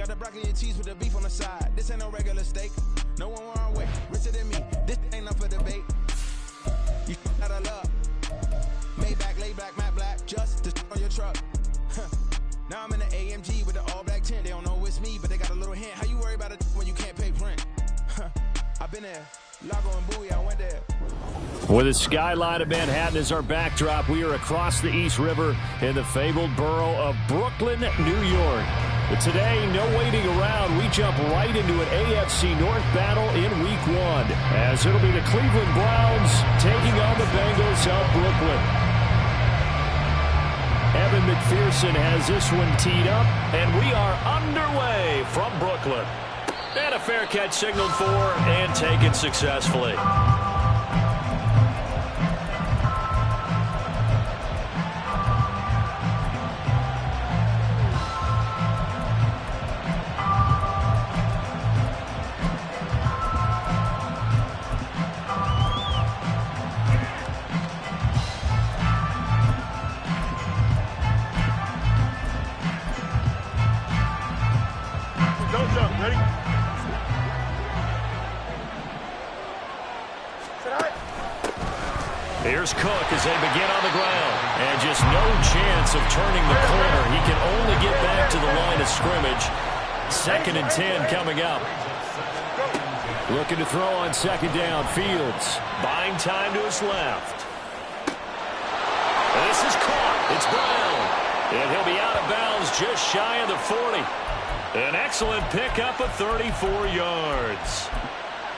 Got the broccoli and cheese with the beef on the side. This ain't no regular steak. No one wrong way. Richer than me. This ain't up for debate. You out of love. Maybach, laid back, matte black. Just to on your truck. Now I'm in the AMG with the all black tint. They don't know it's me, but they got a little hint. How you worry about it when you can't pay rent? I've been there. Lago and Bowie, I went there. With the skyline of Manhattan as our backdrop, we are across the East River in the fabled borough of Brooklyn, New York. But today, no waiting around. We jump right into an AFC North battle in Week 1, as it'll be the Cleveland Browns taking on the Bengals of Brooklyn. Evan McPherson has this one teed up, and we are underway from Brooklyn. And a fair catch signaled for and taken successfully. Here's Cook as they begin on the ground. And just no chance of turning the corner. He can only get back to the line of scrimmage. 2nd and 10 coming up. Looking to throw on 2nd down. Fields buying time to his left. This is caught. It's Brown. And he'll be out of bounds just shy of the 40. An excellent pickup of 34 yards.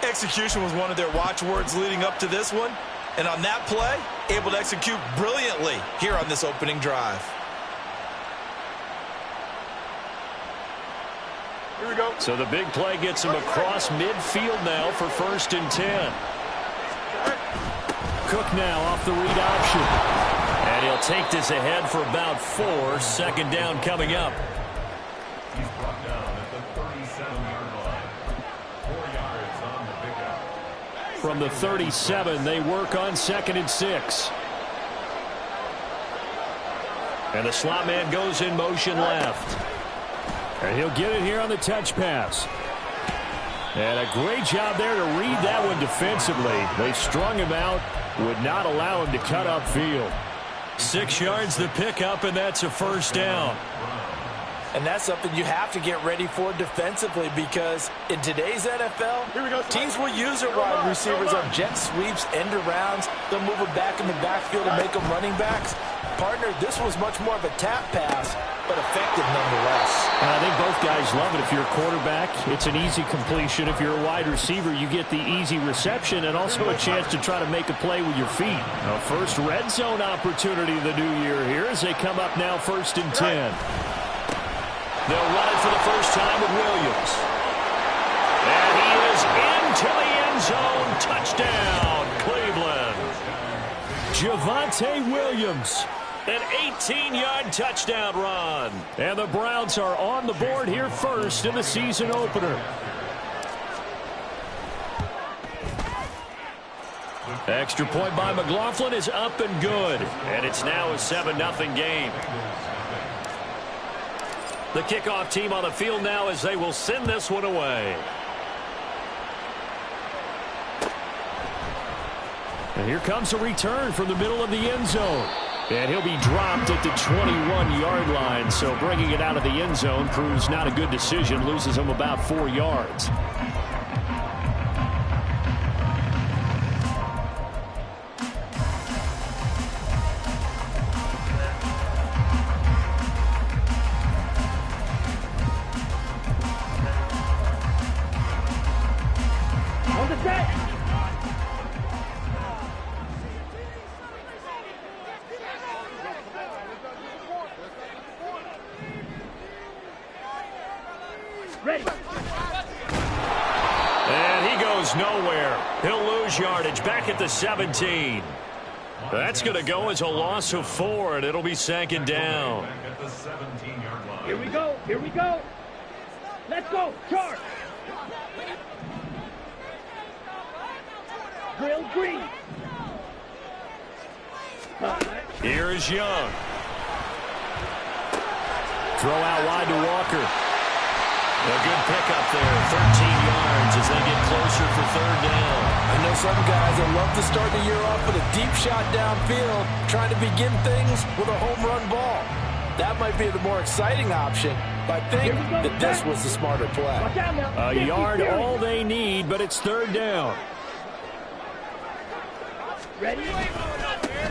Execution was one of their watchwords leading up to this one. And on that play, able to execute brilliantly here on this opening drive. Here we go. So the big play gets him across midfield now for 1st and 10. Cook now off the read option. And he'll take this ahead for about 4. 2nd down coming up. He's brought down at the 37-yard line. 4 yards on the pickup. From the 37, they work on 2nd and 6. And the slot man goes in motion left. And he'll get it here on the touch pass. And a great job there to read that one defensively. They strung him out, would not allow him to cut upfield. 6 yards the pickup, and that's a 1st down. And that's something you have to get ready for defensively, because in today's NFL, teams will use their wide receivers on jet sweeps, end arounds. They'll move them back in the backfield and make them running backs. Partner, this was much more of a tap pass, but effective nonetheless. And I think both guys love it. If you're a quarterback, it's an easy completion. If you're a wide receiver, you get the easy reception and also a chance to try to make a play with your feet. A first red zone opportunity of the new year here as they come up now 1st and 10. They'll run it for the first time with Williams. And he is into the end zone. Touchdown, Cleveland. Javonte Williams. An 18-yard touchdown run. And the Browns are on the board here first in the season opener. Extra point by McLaughlin is up and good. And it's now a 7-0 game. The kickoff team on the field now as they will send this one away. And here comes a return from the middle of the end zone. And he'll be dropped at the 21-yard line. So bringing it out of the end zone proves not a good decision. Loses him about 4 yards. Ready. And he goes nowhere. He'll lose yardage back at the 17. That's going to go as a loss of 4, and it'll be 2nd down. Here we go. Here we go. Let's go. Charge. Grill green. Here is Young. Throw out wide to Walker. A good pickup there, 13 yards as they get closer for third down. I know some guys that love to start the year off with a deep shot downfield, trying to begin things with a home run ball. That might be the more exciting option, but I think that this was the smarter play. A yard all they need, but it's third down. Ready?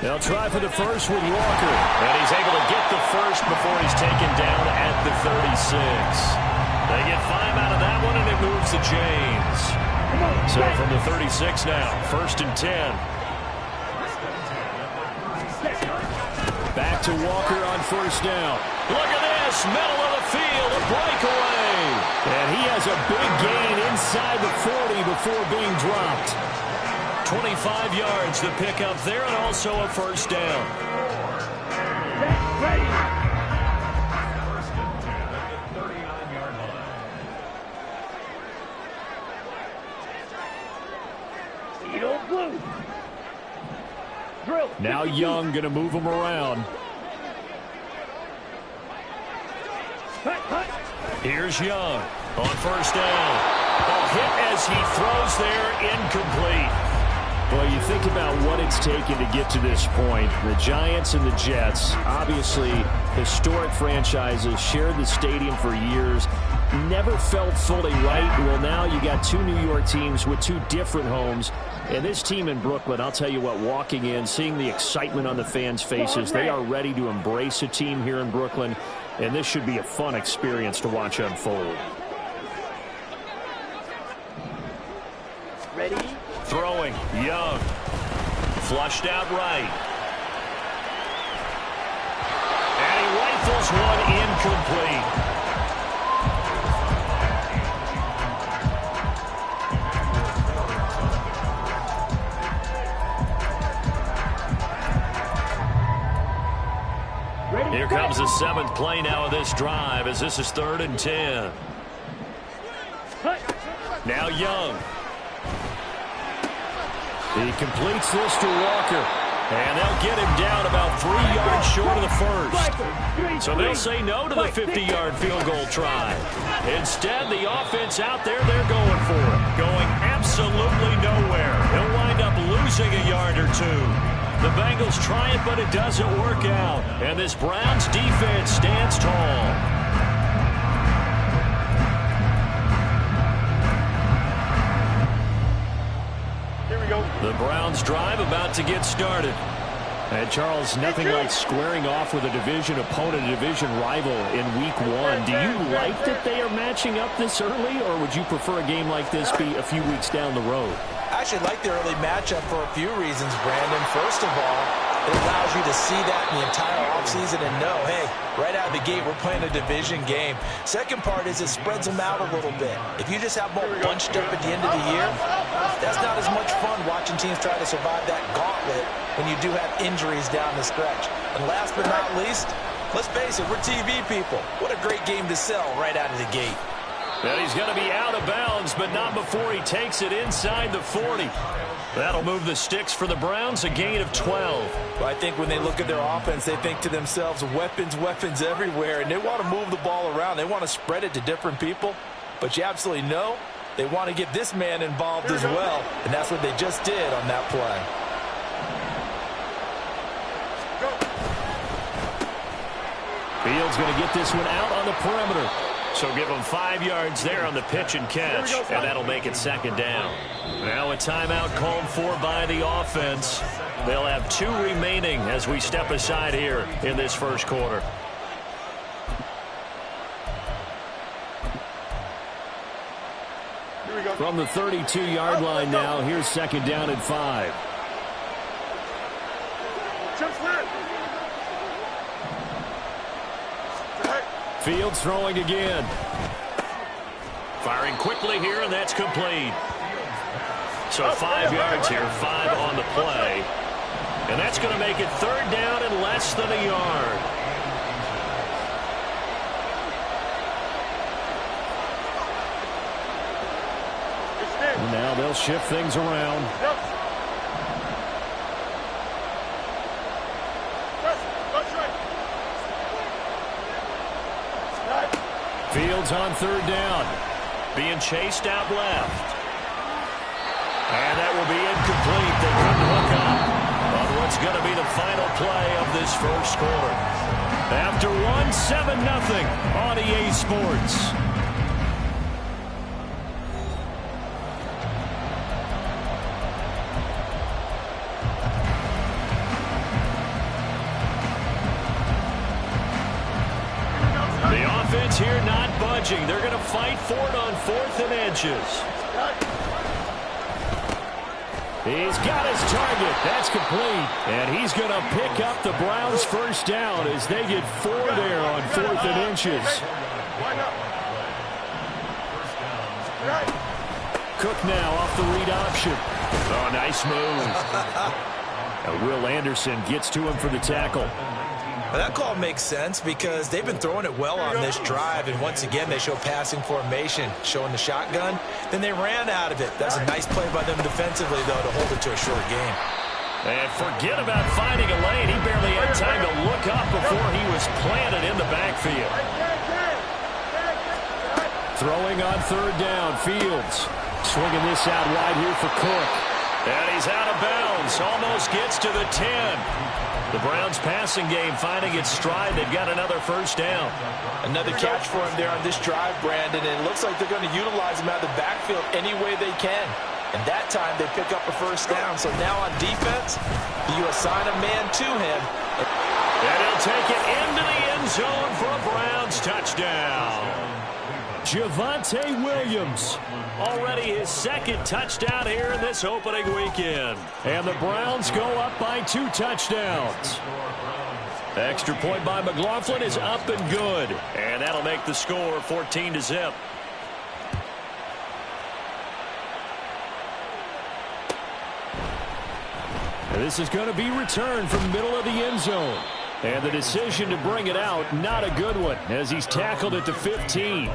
They'll try for the first with Walker. And he's able to get the first before he's taken down at the 36. They get 5 out of that one, and it moves the chains. So from the 36 now, 1st and 10. Back to Walker on 1st down. Look at this, middle of the field, a breakaway. And he has a big gain inside the 40 before being dropped. 25 yards to pick up there, and also a 1st down. Ready? Blue. Drill. Now Young going to move him around. Here's Young on 1st down. A hit as he throws there, incomplete. Well, you think about what it's taken to get to this point. The Giants and the Jets, obviously historic franchises, shared the stadium for years, never felt fully right. Well, now you got 2 New York teams with 2 different homes. And this team in Brooklyn, I'll tell you what, walking in, seeing the excitement on the fans' faces, they are ready to embrace a team here in Brooklyn, and this should be a fun experience to watch unfold. Ready? Throwing, Young. Flushed out right. And he rifles one incomplete. Here comes the 7th play now of this drive as this is 3rd and 10. Now Young. He completes this to Walker. And they'll get him down about 3 yards short of the first. So they'll say no to the 50-yard field goal try. Instead, the offense out there, they're going for it. Going absolutely nowhere. He'll wind up losing a yard or 2. The Bengals try it, but it doesn't work out. And this Browns defense stands tall. Here we go. The Browns drive about to get started. And Charles, nothing like squaring off with a division opponent, a division rival in week 1. Do you like that they are matching up this early, or would you prefer a game like this be a few weeks down the road? I actually like the early matchup for a few reasons, Brandon. First of all, it allows you to see that in the entire offseason and know, hey, right out of the gate, we're playing a division game. Second part is it spreads them out a little bit. If you just have them all bunched up at the end of the year, that's not as much fun watching teams try to survive that gauntlet when you do have injuries down the stretch. And last but not least, let's face it, we're TV people. What a great game to sell right out of the gate. And he's going to be out of bounds, but not before he takes it inside the 40. That'll move the sticks for the Browns, a gain of 12. Well, I think when they look at their offense, they think to themselves, weapons, weapons everywhere, and they want to move the ball around. They want to spread it to different people, but you absolutely know they want to get this man involved as well, and that's what they just did on that play. Fields going to get this one out on the perimeter. So give them 5 yards there on the pitch and catch, and that'll make it 2nd down. Now a timeout called for by the offense. They'll have 2 remaining as we step aside here in this first quarter. From the 32-yard line now, here's 2nd down and 5. Fields throwing again. Firing quickly here, and that's complete. So 5 yards here, 5 on the play. And that's going to make it 3rd down and less than a yard. And now they'll shift things around. Fields on third down. Being chased out left. And that will be incomplete. They couldn't hook up on what's going to be the final play of this first quarter. After one, 7-0 on EA Sports. Here not budging. They're going to fight for it on 4th and inches. He's got his target. That's complete. And he's going to pick up the Browns' first down as they get 4 there on 4th and inches. Cook now off the read option. Oh, nice move. Will Anderson gets to him for the tackle. Well, that call makes sense because they've been throwing it well on this drive, and once again they show passing formation, showing the shotgun. Then they ran out of it. That's a nice play by them defensively, though, to hold it to a short game. And forget about finding a lane. He barely had time to look up before he was planted in the backfield. Throwing on third down, Fields. Swinging this out wide here for Cook. And he's out of bounds. Almost gets to the 10. The Browns passing game finding its stride. They've got another first down. Another catch for him there on this drive, Brandon. And it looks like they're going to utilize him out of the backfield any way they can. And that time they pick up a first down. So now on defense, you assign a man to him. And he'll take it into the end zone for a Browns touchdown. Javonte Williams, already his second touchdown here in this opening weekend. And the Browns go up by 2 touchdowns. Extra point by McLaughlin is up and good. And that'll make the score 14-0. This is going to be returned from the middle of the end zone. And the decision to bring it out, not a good one, as he's tackled at the 15.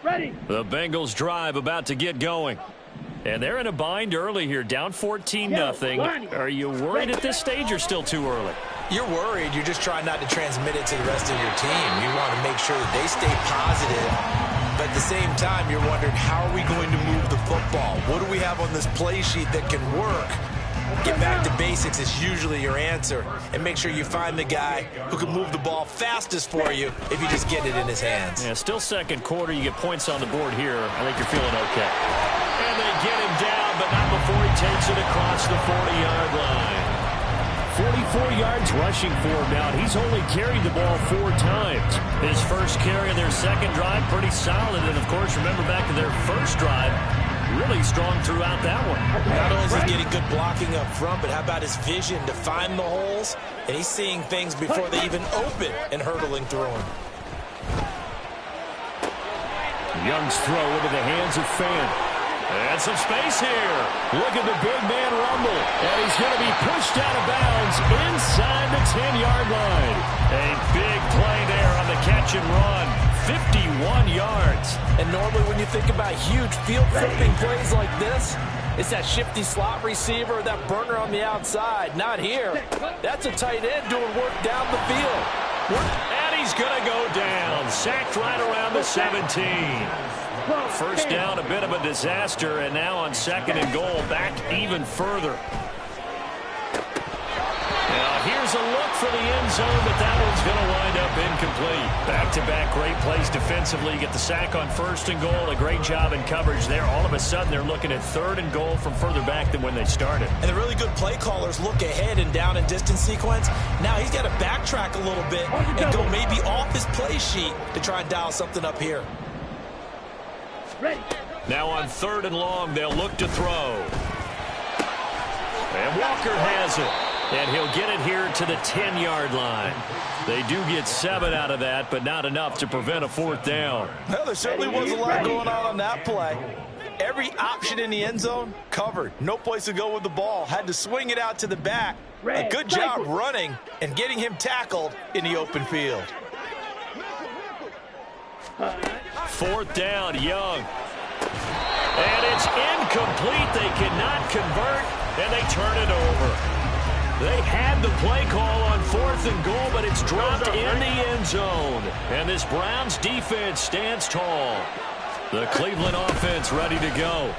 Ready. The Bengals drive about to get going. And they're in a bind early here, down 14-0. Are you worried at this stage or still too early? You're worried. You're just trying not to transmit it to the rest of your team. You want to make sure that they stay positive. But at the same time, you're wondering, how are we going to move the football? What do we have on this play sheet that can work? Get back to basics is usually your answer. And make sure you find the guy who can move the ball fastest for you if you just get it in his hands. Yeah, still second quarter. You get points on the board here. I think you're feeling okay. And they get him down, but not before he takes it across the 40-yard line. 44 yards rushing for him now. He's only carried the ball 4 times. His first carry of their second drive, pretty solid. And, of course, remember back to their first drive, really strong throughout that one. Not only is he getting good blocking up front, but how about his vision to find the holes? And he's seeing things before they even open and hurdling through them. Young's throw into the hands of Fan. And some space here. Look at the big man rumble. And he's going to be pushed out of bounds inside the 10-yard line. A big play there on the catch and run. 51 yards. And normally when you think about huge field-flipping plays like this, it's that shifty slot receiver, that burner on the outside. Not here. That's a tight end doing work down the field. And he's going to go down. Sacked right around the 17. First down, a bit of a disaster, and now on second and goal, back even further. Now here's a look for the end zone, but that one's going to wind up incomplete. Back-to-back great plays defensively. You get the sack on first and goal, a great job in coverage there. All of a sudden, they're looking at third and goal from further back than when they started. And the really good play callers look ahead and down and distance sequence. Now he's got to backtrack a little bit and go maybe off his play sheet to try and dial something up here. Now on third and long, they'll look to throw. And Walker has it. And he'll get it here to the 10-yard line. They do get 7 out of that, but not enough to prevent a fourth down. Well, there certainly was a lot going on that play. Every option in the end zone covered. No place to go with the ball. Had to swing it out to the back. A good job running and getting him tackled in the open field. Fourth down, Young. And it's incomplete. They cannot convert, and they turn it over. They had the play call on 4th and goal, but it's dropped in the end zone. And this Browns defense stands tall. The Cleveland offense ready to go.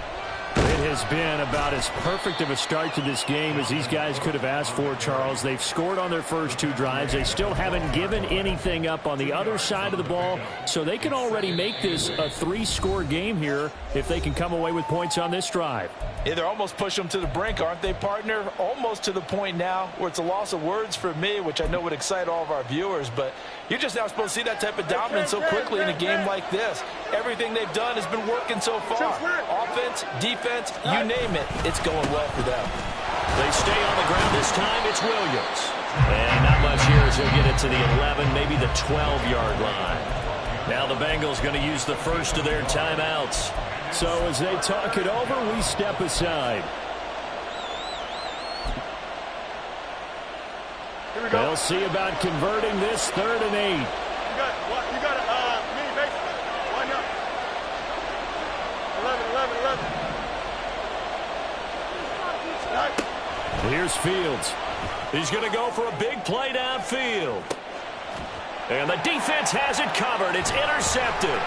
It has been about as perfect of a start to this game as these guys could have asked for, Charles. They've scored on their first 2 drives. They still haven't given anything up on the other side of the ball, so they can already make this a 3-score game here if they can come away with points on this drive. Yeah, they're almost pushing them to the brink, aren't they, partner? Almost to the point now where it's a loss of words for me, which I know would excite all of our viewers, but you're just now supposed to see that type of dominance so quickly in a game like this. Everything they've done has been working so far. Offense, defense, you name it, it's going well for them. They stay on the ground this time. It's Williams. And not much here as he'll get it to the 11, maybe the 12-yard line. Now the Bengals going to use the first of their timeouts. So as they talk it over, we step aside. They'll see about converting this 3rd and 8. You got mini base. Line up. 11. Here's Fields. He's going to go for a big play downfield. And the defense has it covered. It's intercepted.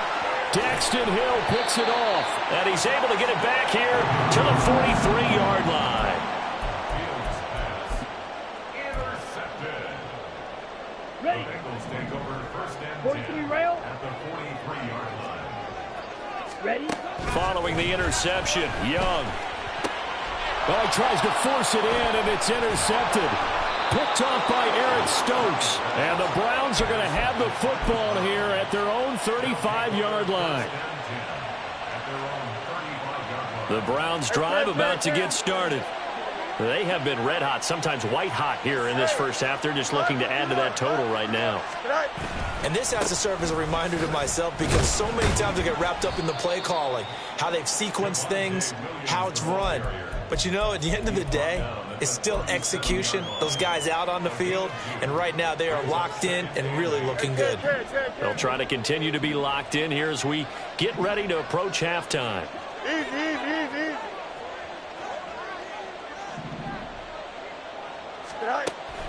Daxton Hill picks it off, and he's able to get it back here to the 43-yard line. Fields pass intercepted. Ready. The Bengals take over 1st and 43 10 rail. at the 43-yard line. Ready. Following the interception, Young. Well, he tries to force it in, and it's intercepted. Picked off by Eric Stokes. And the Browns are going to have the football here at their own 35-yard line. The Browns drive about to get started. They have been red hot, sometimes white hot here in this first half. They're just looking to add to that total right now. And this has to serve as a reminder to myself because so many times I get wrapped up in the play calling, how they've sequenced things, how it's run. But, you know, at the end of the day, it's still execution. Those guys out on the field, and right now they are locked in and really looking good. They'll try to continue to be locked in here as we get ready to approach halftime. Easy.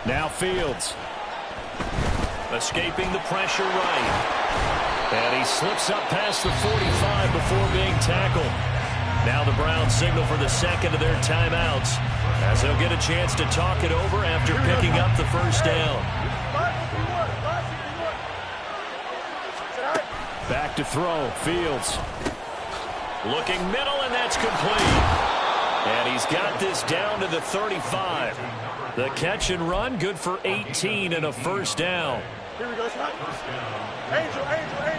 Now Fields. Escaping the pressure right. And he slips up past the 45 before being tackled. Now the Browns signal for the second of their timeouts as they'll get a chance to talk it over after picking up the first down. Back to throw. Fields. Looking middle, and that's complete. And he's got this down to the 35. The catch and run, good for 18 and a first down. Here we go, son. Angel. Mayday.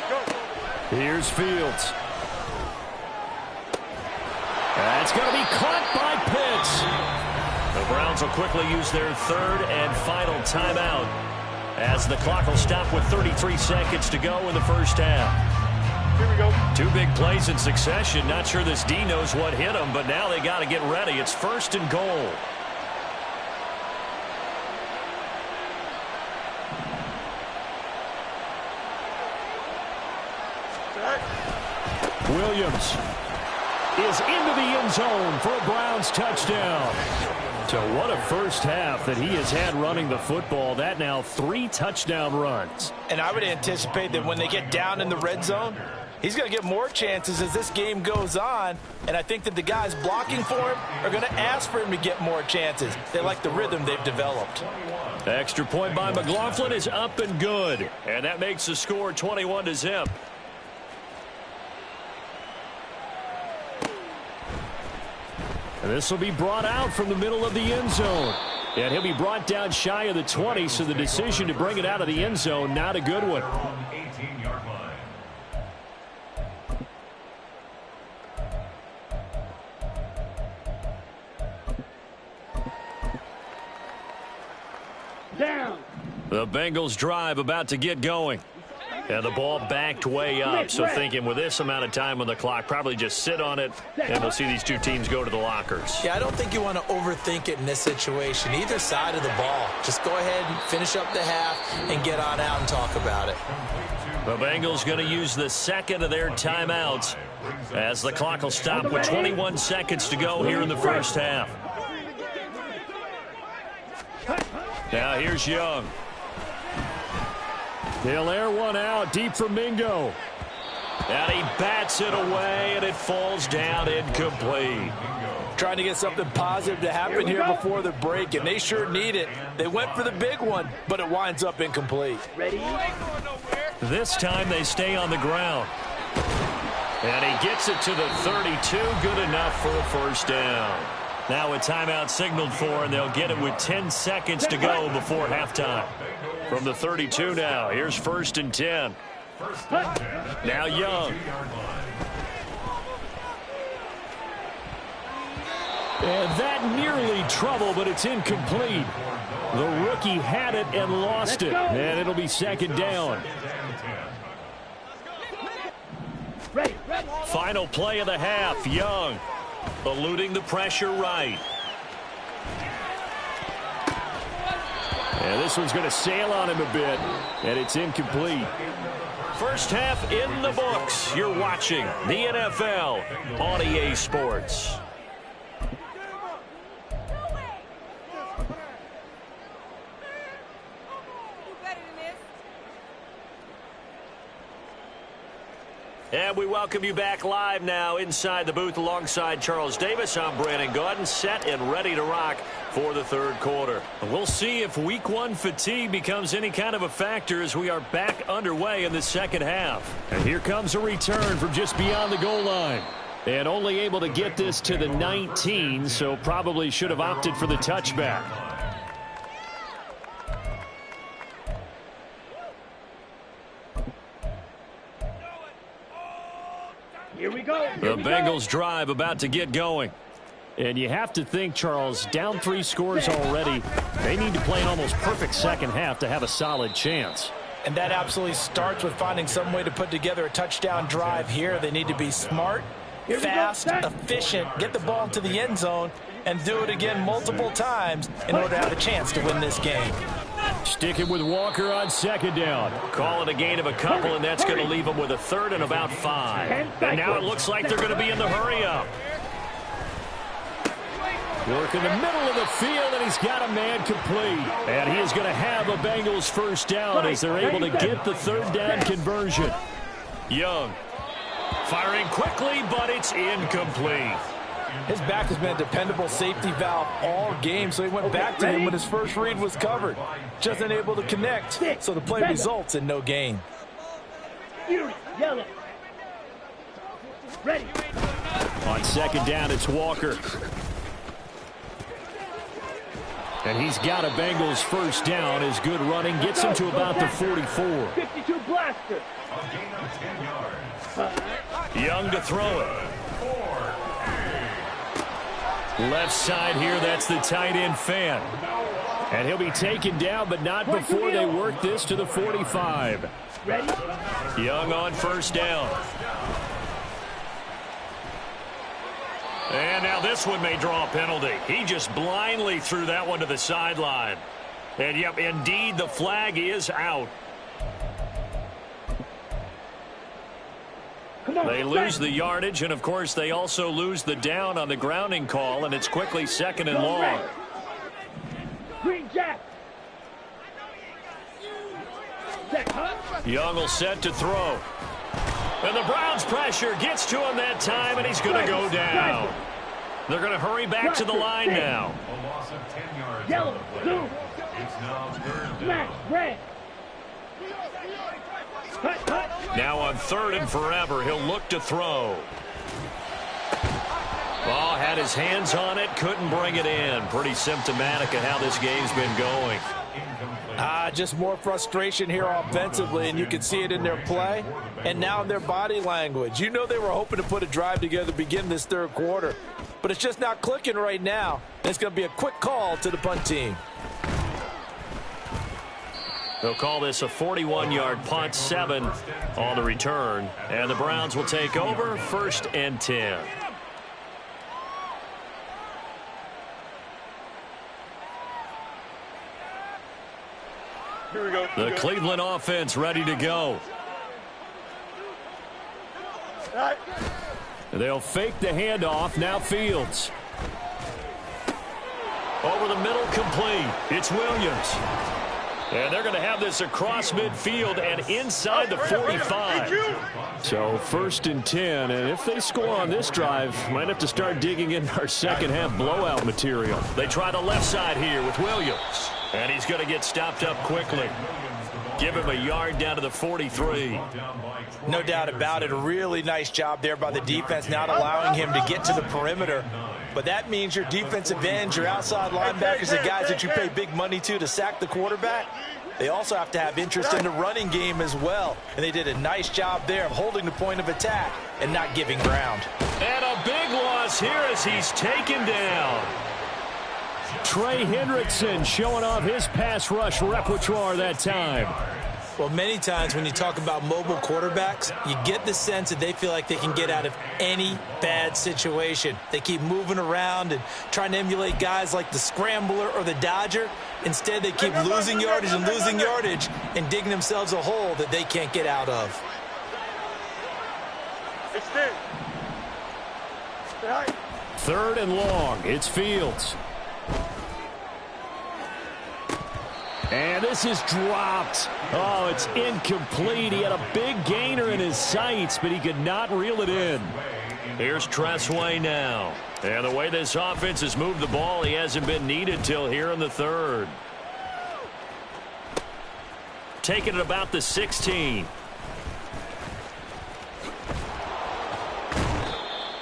Go. Here's Fields. That's going to be caught by Pitts. The Browns will quickly use their 3rd and final timeout as the clock will stop with 33 seconds to go in the first half. Here we go. 2 big plays in succession. Not sure this D knows what hit them, but now they got to get ready. It's 1st and goal. Williams is into the end zone for a Browns touchdown. So what a first half that he has had running the football. That now 3 touchdown runs. And I would anticipate that when they get down in the red zone, he's going to get more chances as this game goes on. And I think that the guys blocking for him are going to ask for him to get more chances. They like the rhythm they've developed. Extra point by McLaughlin is up and good. And that makes the score 21-0. And this will be brought out from the middle of the end zone. And he'll be brought down shy of the 20, so the decision to bring it out of the end zone, not a good one. 18-yard line. Down. The Bengals drive about to get going. And the ball backed way up, so thinking with this amount of time on the clock, probably just sit on it, and we'll see these two teams go to the lockers. Yeah, I don't think you want to overthink it in this situation. Either side of the ball. Just go ahead and finish up the half and get on out and talk about it. The Bengals going to use the second of their timeouts as the clock will stop with 21 seconds to go here in the first half. Now here's Young. He'll air one out deep for Mingo. And he bats it away, and it falls down incomplete. Trying to get something positive to happen here before the break, and they sure need it. They went for the big one, but it winds up incomplete. Ready? This time they stay on the ground. And he gets it to the 32, good enough for a first down. Now a timeout signaled for, and they'll get it with 10 seconds to go before halftime. From the 32 now, here's 1st and 10. Now Young. And that nearly trouble, but it's incomplete. The rookie had it and lost it. And it'll be 2nd down. Final play of the half, Young. Eluding the pressure right. And this one's going to sail on him a bit, and it's incomplete. First half in the books. You're watching the NFL on EA Sports. And we welcome you back live now inside the booth alongside Charles Davis. I'm Brandon Gaudin, set and ready to rock for the third quarter. We'll see if week 1 fatigue becomes any kind of a factor as we are back underway in the second half. And here comes a return from just beyond the goal line. And only able to get this to the 19, so probably should have opted for the touchback. Here we go. The Bengals drive about to get going. And you have to think, Charles, down 3 scores already. They need to play an almost perfect second half to have a solid chance. And that absolutely starts with finding some way to put together a touchdown drive here. They need to be smart, fast, efficient, get the ball into the end zone, and do it again multiple times in order to have a chance to win this game. Sticking with Walker on 2nd down. Call it a gain of a couple, and that's going to leave them with a 3rd and about 5. And now it looks like they're going to be in the hurry-up. Work in the middle of the field, and he's got a man complete. And he is going to have a Bengals first down as they're able to get the 3rd down conversion. Young firing quickly, but it's incomplete. His back has been a dependable safety valve all game, so he went back to him when his first read was covered. Just unable to connect, so the play results in no gain. Yellow. Ready. On 2nd down, it's Walker. And he's got a Bengals first down. His good running gets him to about the 44. 52 blaster. Young to throw it. Left side here, that's the tight end fan. And he'll be taken down, but not before they work this to the 45. Ready? Young on first down. And now this one may draw a penalty. He just blindly threw that one to the sideline. And, yep, indeed, the flag is out. They lose the yardage, and, of course, they also lose the down on the grounding call, and it's quickly 2nd and long. Green Jack. Young will set to throw. And the Browns' pressure gets to him that time, and he's going to go down. They're going to hurry back to the line now. A loss of 10 yards. Yellow, blue. It's now 3rd Smash, down. red. Now on 3rd and forever, he'll look to throw. Ball had his hands on it, couldn't bring it in. Pretty symptomatic of how this game's been going. Just more frustration here offensively, and you can see it in their play and now in their body language. You know they were hoping to put a drive together to begin this third quarter, but it's just not clicking right now. It's going to be a quick call to the punt team. They'll call this a 41-yard punt, 7 on the return. And the Browns will take over, 1st and 10. Here we go. The Cleveland offense ready to go. All right. They'll fake the handoff. Now Fields. Over the middle, complete. It's Williams. And they're going to have this across midfield and inside the 45. So 1st and 10. And if they score on this drive, might have to start digging in our second half blowout material. They try the left side here with Williams. And he's going to get stopped up quickly. Give him a yard down to the 43. No doubt about it. A really nice job there by the defense, not allowing him to get to the perimeter. But that means your defensive ends, your outside linebackers, the guys that you pay big money to sack the quarterback, they also have to have interest in the running game as well. And they did a nice job there of holding the point of attack and not giving ground. And a big loss here as he's taken down. Trey Hendrickson showing off his pass rush repertoire that time. Well, many times when you talk about mobile quarterbacks, you get the sense that they feel like they can get out of any bad situation. They keep moving around and trying to emulate guys like the Scrambler or the Dodger. Instead, they keep losing yardage and digging themselves a hole that they can't get out of. Extend. 3rd and long. It's Fields. And this is dropped. Oh, it's incomplete. He had a big gainer in his sights, but he could not reel it in. Here's Tressway now. And the way this offense has moved the ball, he hasn't been needed till here in the 3rd. Taking it about the 16.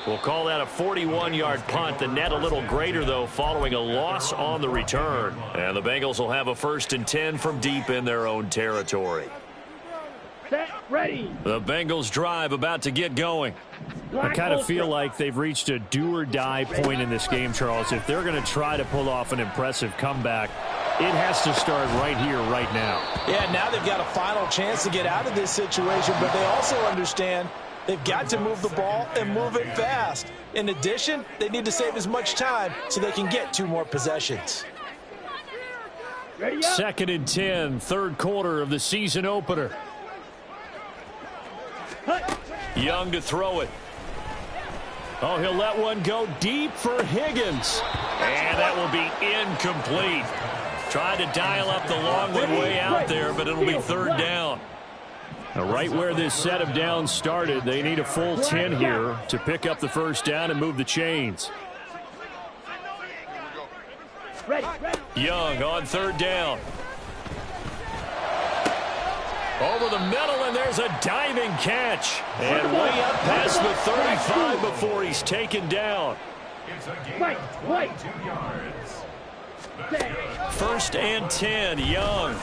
We'll call that a 41-yard punt. The net a little greater, though, following a loss on the return. And the Bengals will have a 1st and 10 from deep in their own territory. Set, ready. The Bengals drive about to get going. I kind of feel like they've reached a do-or-die point in this game, Charles. If they're going to try to pull off an impressive comeback, it has to start right here, right now. Yeah, now they've got a final chance to get out of this situation, but they also understand they've got to move the ball and move it fast. In addition, they need to save as much time so they can get 2 more possessions. 2nd and 10, 3rd quarter of the season opener. Young to throw it. Oh, he'll let one go deep for Higgins. And that will be incomplete. Tried to dial up the long one way out there, but it'll be 3rd down. Now, right where this set of downs started, they need a full 10 here to pick up the 1st down and move the chains. Young on 3rd down. Over the middle, and there's a diving catch. And way up past the 35 before he's taken down. Right. 1st and 10, Young.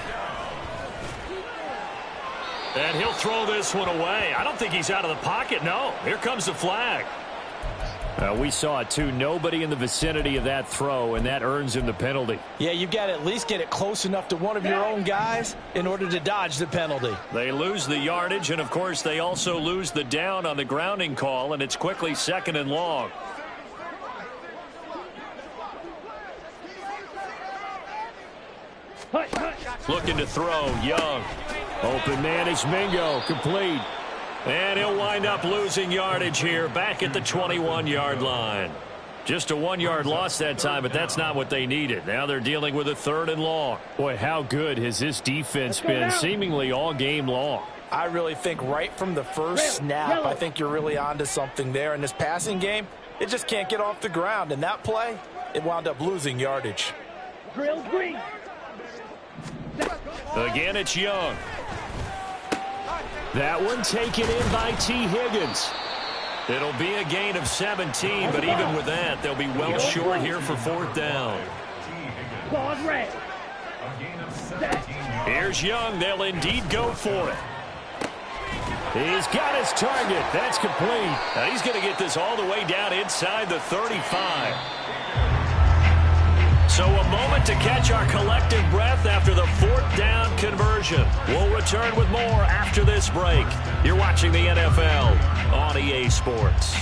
And he'll throw this one away. I don't think he's out of the pocket, no. Here comes the flag. We saw it, too. Nobody in the vicinity of that throw, and that earns him the penalty. Yeah, you've got to at least get it close enough to one of your own guys in order to dodge the penalty. They lose the yardage, and, of course, they also lose the down on the grounding call, and it's quickly 2nd and long. Looking to throw, Young. Open man is Mingo, complete. And he'll wind up losing yardage here, back at the 21-yard line. Just a 1-yard loss that time, but that's not what they needed. Now they're dealing with a 3rd and long. Boy, how good has this defense been seemingly all game long? I really think right from the first snap, I think you're really onto something there. In this passing game, it just can't get off the ground. And that play, it wound up losing yardage. Drill green. Again, it's Young. That one taken in by T. Higgins. It'll be a gain of 17, but even with that, they'll be well short here for 4th down. Here's Young. They'll indeed go for it. He's got his target. That's complete. Now he's going to get this all the way down inside the 35. So a moment to catch our collective breath after the 4th down conversion. We'll return with more after this break. You're watching the NFL on EA Sports.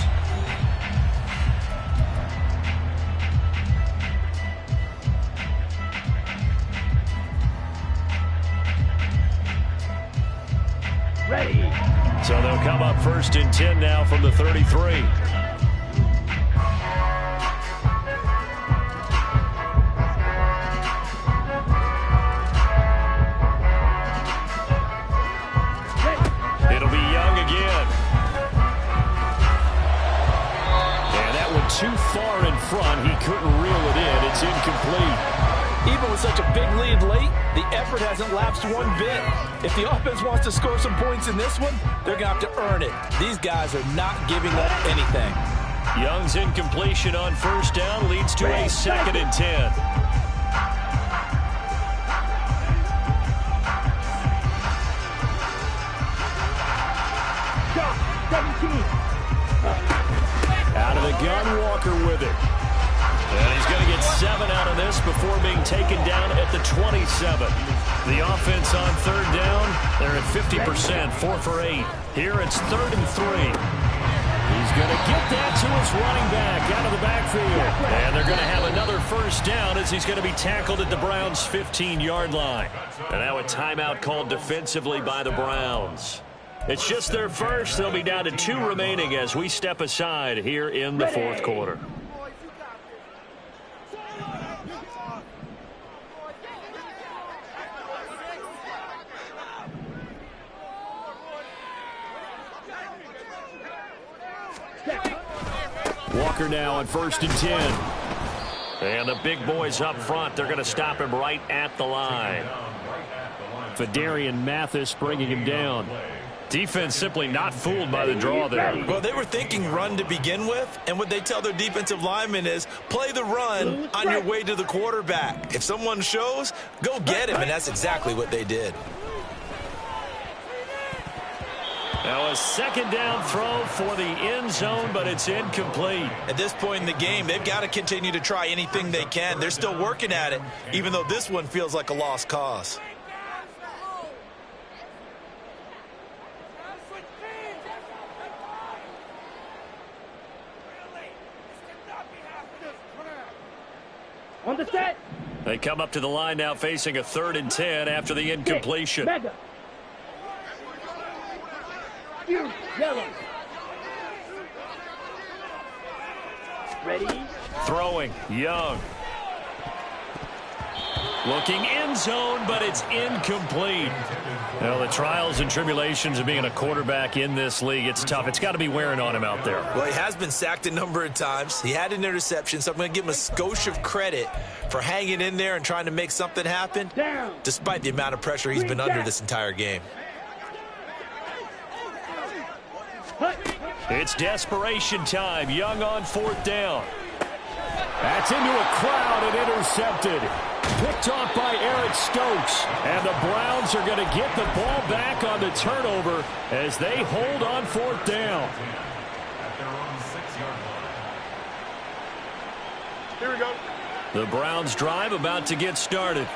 Ready. So they'll come up 1st and 10 now from the 33. Too far in front. He couldn't reel it in. It's incomplete. Even with such a big lead late, the effort hasn't lapsed one bit. If the offense wants to score some points in this one, they're going to have to earn it. These guys are not giving up anything. Young's incompletion on 1st down leads to a 2nd and 10. Go. 17. Out of the gun, Walker with it. And he's going to get 7 out of this before being taken down at the 27. The offense on 3rd down, they're at 50%, 4 for 8. Here it's 3rd and 3. He's going to get that to his running back out of the backfield. And they're going to have another 1st down as he's going to be tackled at the Browns' 15-yard line. And now a timeout called defensively by the Browns. It's just their first. They'll be down to 2 remaining as we step aside here in the 4th quarter. Walker now on 1st and 10. And the big boys up front, they're going to stop him right at the line. Fedarian Mathis bringing him down. Defense simply not fooled by the draw there. Well, they were thinking run to begin with, and what they tell their defensive linemen is play the run on your way to the quarterback. If someone shows, go get him, and that's exactly what they did. Now a 2nd down throw for the end zone, but it's incomplete. At this point in the game, they've got to continue to try anything they can. They're still working at it, even though this one feels like a lost cause. On the set. They come up to the line now facing a 3rd and 10 after the incompletion. Mega. Yellow. Ready. Throwing. Young. Looking end zone, but it's incomplete. Well, the trials and tribulations of being a quarterback in this league, it's tough. It's got to be wearing on him out there. Well, he has been sacked a number of times. He had an interception, so I'm going to give him a skosh of credit for hanging in there and trying to make something happen, despite the amount of pressure he's been under this entire game. It's desperation time. Young on 4th down. That's into a crowd and intercepted. Picked off by Eric Stokes. And the Browns are going to get the ball back on the turnover as they hold on 4th down. Here we go. The Browns drive about to get started.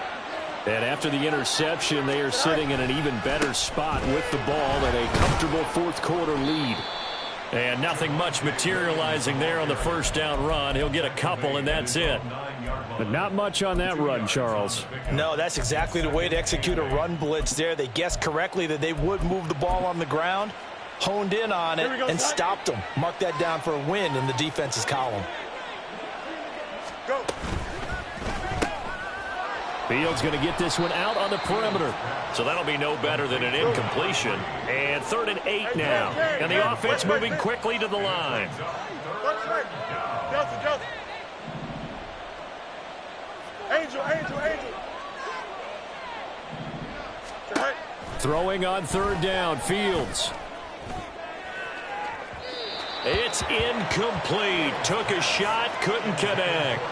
And after the interception, they are sitting in an even better spot with the ball and a comfortable 4th quarter lead. And nothing much materializing there on the 1st down run. He'll get a couple, and that's it. But not much on that run, Charles. No, that's exactly the way to execute a run blitz there. They guessed correctly that they would move the ball on the ground, honed in on it, and stopped them. Mark that down for a win in the defense's column. Go. Fields going to get this one out on the perimeter. So that'll be no better than an incompletion. And 3rd and 8 now. And the offense moving quickly to the line. Angel. Throwing on 3rd down, Fields. It's incomplete. Took a shot, couldn't connect.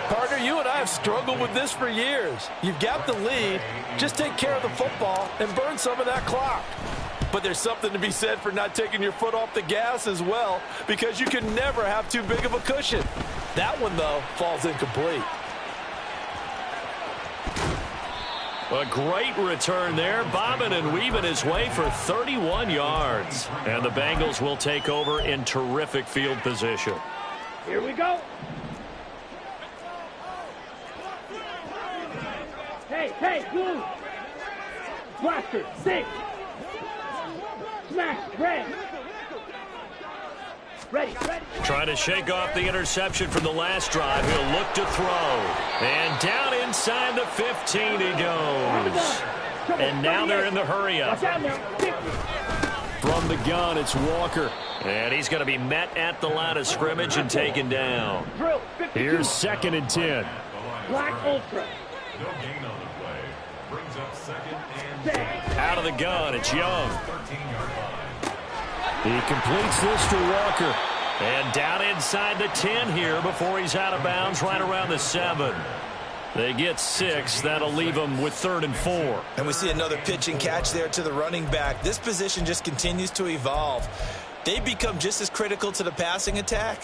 Partner, you and I have struggled with this for years. You've got the lead. Just take care of the football and burn some of that clock. But there's something to be said for not taking your foot off the gas as well, because you can never have too big of a cushion. That one, though, falls incomplete. A great return there, bobbing and weaving his way for 31 yards. And the Bengals will take over in terrific field position. Here we go. Hey, blue. Blaster, 6. Smash, red. Ready. Trying to shake off the interception from the last drive. He'll look to throw. And down inside the 15 he goes. And now they're in the hurry-up. From the gun, it's Walker. And he's going to be met at the line of scrimmage and taken down. Here's 2nd and 10. Black Ultra. No gain on the play. Brings up 2nd and 10. Out of the gun, it's Young. 13-yard line. He completes this to Walker. And down inside the 10 here before he's out of bounds right around the 7. They get 6. That'll leave them with 3rd and 4. And we see another pitch and catch there to the running back. This position just continues to evolve. They become just as critical to the passing attack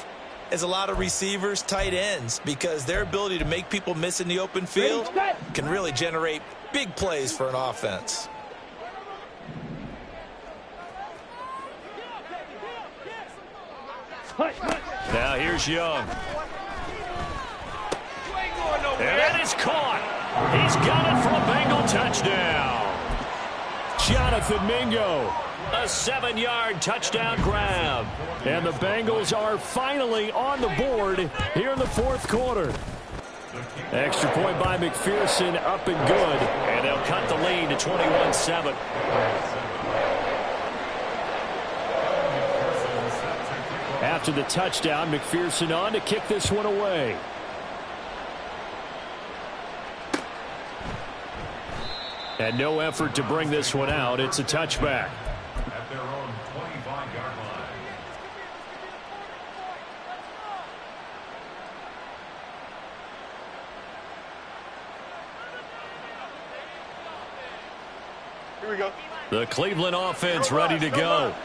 as a lot of receivers, tight ends, because their ability to make people miss in the open field can really generate big plays for an offense. Now here's Young. And that is caught. He's got it for a Bengal touchdown. Jonathan Mingo. A 7-yard touchdown grab. And the Bengals are finally on the board here in the 4th quarter. Extra point by McPherson, up and good. And they'll cut the lead to 21-7. After the touchdown, McPherson on to kick this one away. And no effort to bring this one out. It's a touchback. At their own 25-yard line. Here we go. The Cleveland offense ready to go.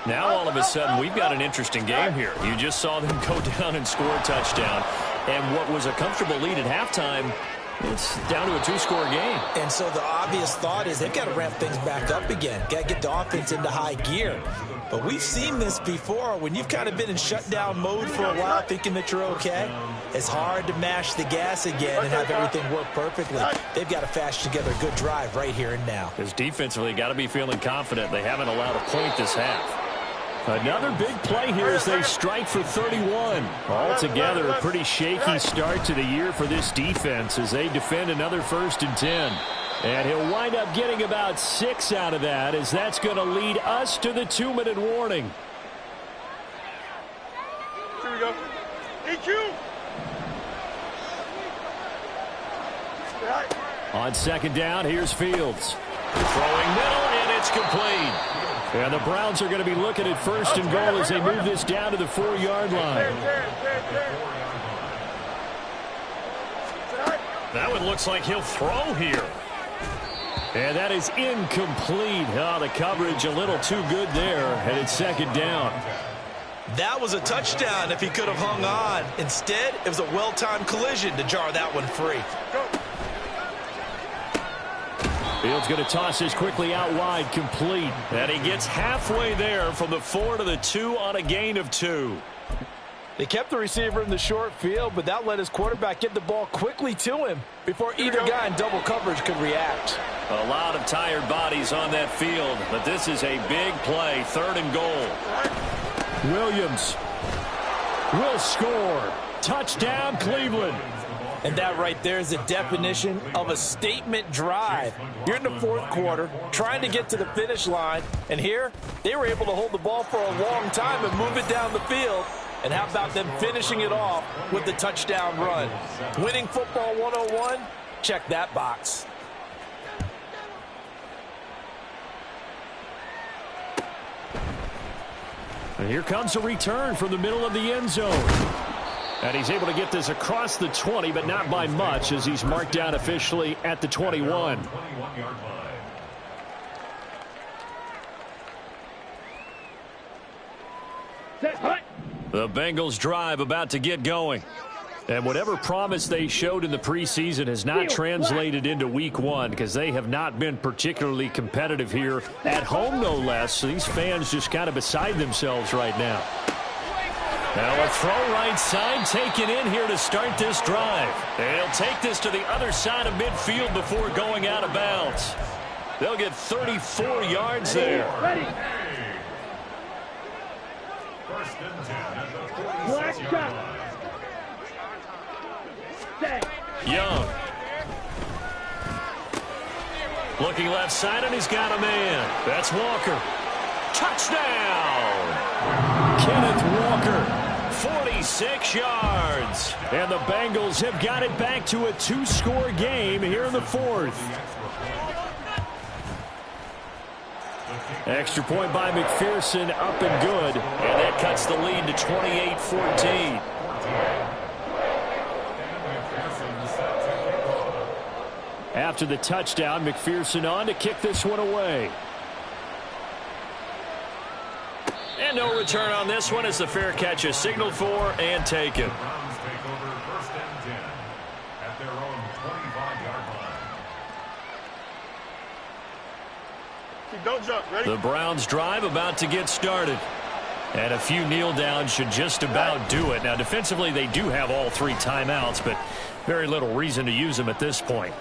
Now all of a sudden we've got an interesting game here. You just saw them go down and score a touchdown. And what was a comfortable lead at halftime, it's down to a 2-score game. And so the obvious thought is they've got to ramp things back up again. Got to get the offense into high gear. But we've seen this before. When you've kind of been in shutdown mode for a while thinking that you're okay, it's hard to mash the gas again and have everything work perfectly. They've got to fashion together a good drive right here and now. Because defensively, got to be feeling confident. They haven't allowed a point this half. Another big play here as they strike for 31. Altogether, a pretty shaky start to the year for this defense as they defend another 1st and 10. And he'll wind up getting about 6 out of that, as that's going to lead us to the 2-minute warning. Here we go. EQ. On 2nd down, here's Fields. Throwing middle, and it's complete. And the Browns are going to be looking at 1st and goal as they move this down to the 4-yard line. That one looks like he'll throw here. And that is incomplete. Oh, the coverage a little too good there, and it's 2nd down. That was a touchdown if he could have hung on. Instead, it was a well-timed collision to jar that one free. Fields going to toss this quickly out wide, complete. And he gets halfway there from the 4 to the 2 on a gain of 2. They kept the receiver in the short field, but that let his quarterback get the ball quickly to him before either guy in double coverage could react. A lot of tired bodies on that field, but this is a big play, 3rd and goal. Williams will score. Touchdown, Cleveland. And that right there is the definition of a statement drive. You're in the 4th quarter, trying to get to the finish line, and here they were able to hold the ball for a long time and move it down the field. And how about them finishing it off with the touchdown run? Winning football 101? Check that box. And here comes a return from the middle of the end zone. And he's able to get this across the 20, but not by much, as he's marked down officially at the 21. 21-yard line. Set, hut. The Bengals drive about to get going. And whatever promise they showed in the preseason has not translated into week one because they have not been particularly competitive here at home, no less. So these fans just kind of beside themselves right now. Now a throw right side taken in here to start this drive. And he'll take this to the other side of midfield before going out of bounds. They'll get 34 yards there. First and 10 at the 46-yard line. Young. Looking left side, and he's got a man. That's Walker. Touchdown! Kenneth Walker, 46 yards. And the Bengals have got it back to a two-score game here in the fourth. Extra point by McPherson, up and good. And that cuts the lead to 28-14. After the touchdown, McPherson on to kick this one away. And no return on this one as the fair catch is signaled for and taken. Browns take over first and 10 at their own 25-yard line. Don't jump. Ready? The Browns drive about to get started. And a few kneel downs should just about do it. Now, defensively, they do have all three timeouts, but very little reason to use them at this point.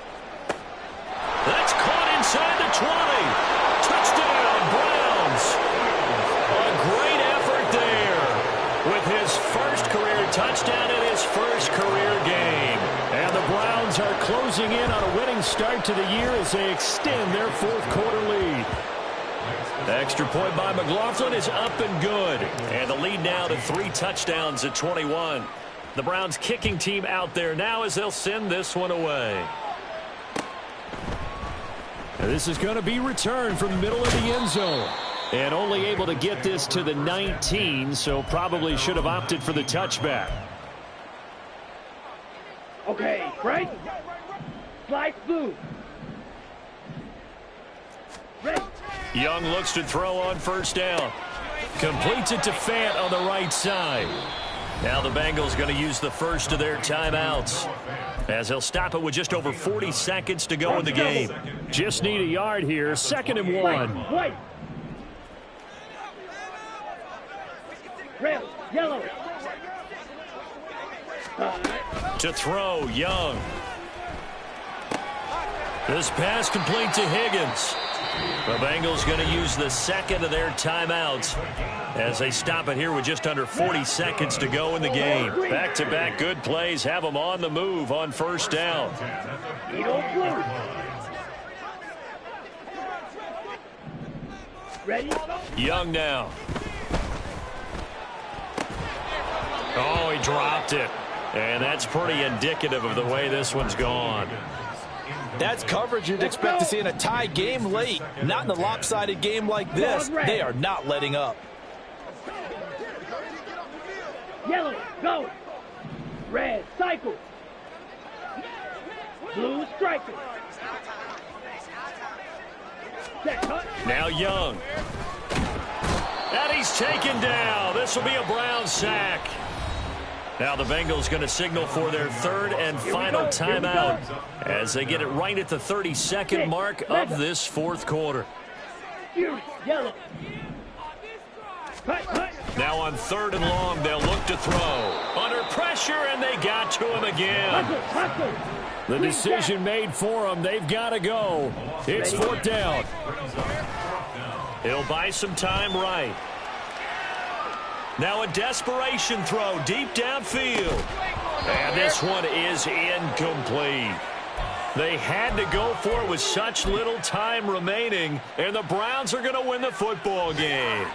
That's caught inside the 20. Touchdown, Browns. A great effort there with his first career touchdown in his first career game. And the Browns are closing in on a winning start to the year as they extend their fourth quarter lead. The extra point by McLaughlin is up and good. And the lead now to 3 touchdowns at 21. The Browns kicking team out there now as they'll send this one away. This is going to be returned from the middle of the end zone. And only able to get this to the 19, so probably should have opted for the touchback. Okay, right. Slide blue. Ready. Young looks to throw on first down. Completes it to Fant on the right side. Now the Bengals going to use the first of their timeouts, as they'll stop it with just over 40 seconds to go in the game. Just need a yard here. 2nd and 1. White. Red. Yellow. To throw, Young. This pass complete to Higgins. The Bengals going to use the second of their timeouts as they stop it here with just under 40 seconds to go in the game. Back-to-back good plays have them on the move on first down. Ready? Young now. Oh, he dropped it. And that's pretty indicative of the way this one's gone. That's coverage you'd expect to see in a tie game late. Not in a lopsided game like this. They are not letting up. Yellow, go. Red, cycle. Blue, striker. Now Young. And he's taken down. This will be a Brown sack. Now the Bengals going to signal for their third and final timeout as they get it right at the 32nd mark of this fourth quarter. Yellow. Now on 3rd and long, they'll look to throw. Under pressure, and they got to him again. The decision made for them. They've got to go. It's 4th down. He'll buy some time right. Now a desperation throw deep downfield. And this one is incomplete. They had to go for it with such little time remaining, and the Browns are going to win the football game.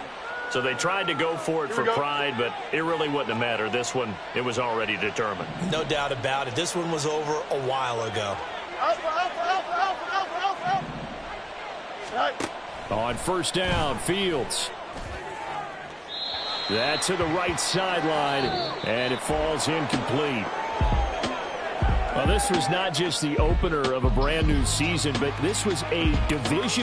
So they tried to go for it for pride, but it really wouldn't have mattered. This one, it was already determined. No doubt about it. This one was over a while ago. On first down, Fields. That to the right sideline, and it falls incomplete. Well, this was not just the opener of a brand new season, but this was a division